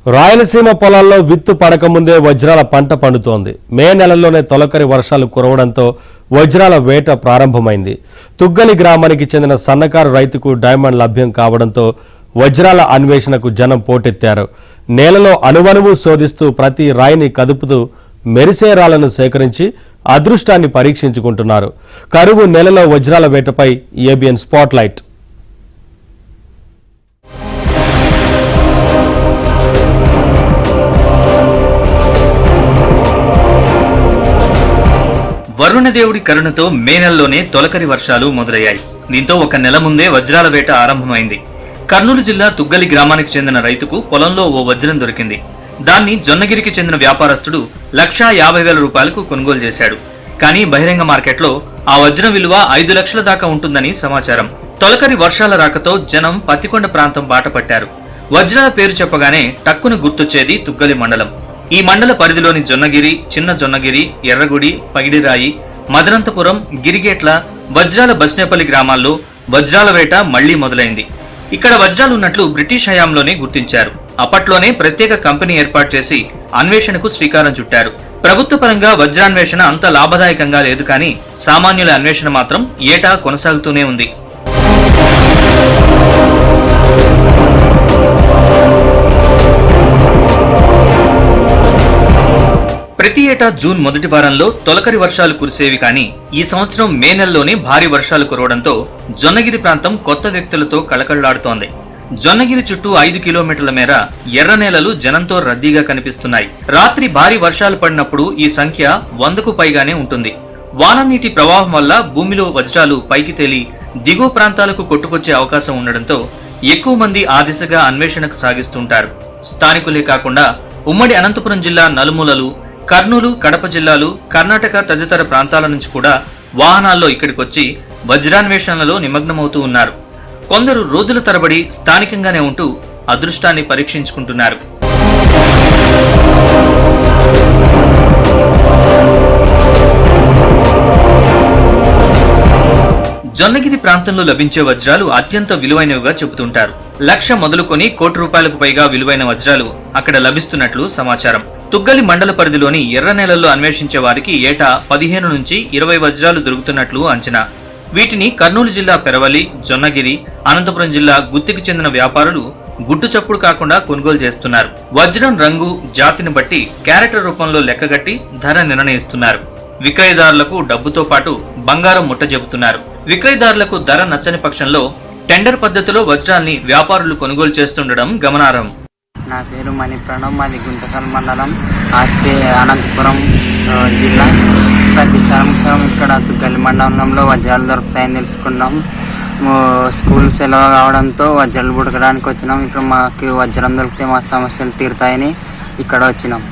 రాయలసీమ పొలాల్లో విత్తు పడకముందే వజ్రాల పంట పండుతోంది. మే నెలలోనే తొలకరి వర్షాలు కురవడంతో వజ్రాల వేట ప్రారంభమైంది. తుగ్గలి గ్రామానికి చెందిన సన్నకారు రైతుకు డైమండ్ లభ్యం కావడంతో వజ్రాల అన్వేషణకు జనం పోటెత్తారు. నేలలో అణువణువు శోధిస్తూ ప్రతి రాయిని కదుపుతూ మెరిసే రాళ్లను సేకరించి అదృష్టాన్ని పరీక్షించుకుంటున్నారు. కరువు నెలలో వజ్రాల వేటపై ఏబిఎన్ స్పాట్లైట్. వరుణదేవుడి కరుణతో మే నెలలోనే తొలకరి వర్షాలు మొదలయ్యాయి. దీంతో ఒక నెల ముందే వజ్రాల వేట ఆరంభమైంది. కర్నూలు జిల్లా తుగ్గలి గ్రామానికి చెందిన రైతుకు పొలంలో ఓ వజ్రం దొరికింది. దాన్ని జొన్నగిరికి చెందిన వ్యాపారస్తుడు 1,50,000 రూపాయలకు కొనుగోలు చేశాడు. కానీ బహిరంగ మార్కెట్లో ఆ వజ్రం విలువ 5 లక్షల దాకా ఉంటుందని సమాచారం. తొలకరి వర్షాల రాకతో జనం పత్తికొండ ప్రాంతం బాట పట్టారు. వజ్రాల పేరు చెప్పగానే టక్కును గుర్తొచ్చేది తుగ్గలి మండలం. ఈ మండల పరిధిలోని జొన్నగిరి, చిన్న జొన్నగిరి, ఎర్రగుడి, పగిడిరాయి, మదనంతపురం, గిరిగేట్ల, వజ్రాల బస్నేపల్లి గ్రామాల్లో వజ్రాల వేట మళ్లీ మొదలైంది. ఇక్కడ వజ్రాలు ఉన్నట్లు బ్రిటిష్ హయాంలోనే గుర్తించారు. అప్పట్లోనే ప్రత్యేక కంపెనీ ఏర్పాటు చేసి అన్వేషణకు శ్రీకారం చుట్టారు. ప్రభుత్వ పరంగా వజ్రాన్వేషణ అంత లాభదాయకంగా లేదు, కానీ సామాన్యుల అన్వేషణ మాత్రం ఏటా కొనసాగుతూనే ఉంది. ప్రతి ఏటా జూన్ మొదటి వారంలో తొలకరి వర్షాలు కురిసేవి, కానీ ఈ సంవత్సరం మే నెలలోనే భారీ వర్షాలు కురవడంతో జొన్నగిరి ప్రాంతం కొత్త వ్యక్తులతో కళకళలాడుతోంది. జొన్నగిరి చుట్టూ 5 కిలోమీటర్ల మేర ఎర్ర నేలలు జనంతో రద్దీగా కనిపిస్తున్నాయి. రాత్రి భారీ వర్షాలు పడినప్పుడు ఈ సంఖ్య 100కు పైగానే ఉంటుంది. వాన నీటి ప్రవాహం వల్ల భూమిలో వజ్రాలు పైకి తేలి దిగువ ప్రాంతాలకు కొట్టుకొచ్చే అవకాశం ఉండడంతో ఎక్కువ మంది ఆ దిశగా అన్వేషణకు సాగిస్తుంటారు. స్థానికులే కాకుండా ఉమ్మడి అనంతపురం జిల్లా నలుమూలలు, కర్నూలు, కడప జిల్లాలు, కర్ణాటక తదితర ప్రాంతాల నుంచి కూడా వాహనాల్లో ఇక్కడికొచ్చి వజ్రాన్వేషణలో నిమగ్నమవుతూ ఉన్నారు. కొందరు రోజుల తరబడి స్థానికంగానే ఉంటూ అదృష్టాన్ని పరీక్షించుకుంటున్నారు. జొన్నగిరి ప్రాంతంలో లభించే వజ్రాలు అత్యంత విలువైనవిగా చెబుతుంటారు. 1,00,000 మొదలుకొని ₹1 కోటి పైగా విలువైన వజ్రాలు అక్కడ లభిస్తున్నట్లు సమాచారం. తుగ్గలి మండల పరిధిలోని ఎర్ర నేలల్లో అన్వేషించే వారికి ఏటా 15 నుంచి 20 వజ్రాలు దొరుకుతున్నట్లు అంచనా. వీటిని కర్నూలు జిల్లా పెరవలి, జొన్నగిరి, అనంతపురం జిల్లా గుత్తికి చెందిన వ్యాపారులు గుట్టు చప్పుడు కాకుండా కొనుగోలు చేస్తున్నారు. వజ్రం రంగు, జాతిని బట్టి క్యారెట్ రూపంలో లెక్కగట్టి ధర నిర్ణయిస్తున్నారు. విక్రయదారులకు డబ్బుతో పాటు బంగారం ముట్ట చెబుతున్నారు. విక్రయదారులకు ధర నచ్చని పక్షంలో టెండర్ పద్ధతిలో వజ్రాల్ని వ్యాపారులు కొనుగోలు చేస్తుండడం గమనార్హం. నా పేరు మణి ప్రణవ్, మాది గుంతకల్ మండలం, ఆస్పే అనంతపురం జిల్లా. ప్రతి సంవత్సరం ఇక్కడ తుగ్గలి మండలంలో వజ్రాలు దొరుకుతాయని తెలుసుకున్నాం. స్కూల్ సెలవు కావడంతో వజ్రాలు పుడకడానికి వచ్చినాం. ఇక్కడ మాకు వజ్రం దొరికితే మా సమస్యలు తీరుతాయని ఇక్కడ వచ్చినాం.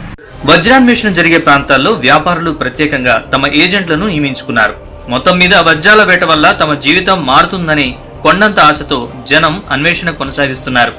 వజ్రాన్వేషణ జరిగే ప్రాంతాల్లో వ్యాపారులు ప్రత్యేకంగా తమ ఏజెంట్లను నియమించుకున్నారు. మొత్తం మీద వజ్రాల వేట వల్ల తమ జీవితం మారుతుందని కొండంత ఆశతో జనం అన్వేషణ కొనసాగిస్తున్నారు.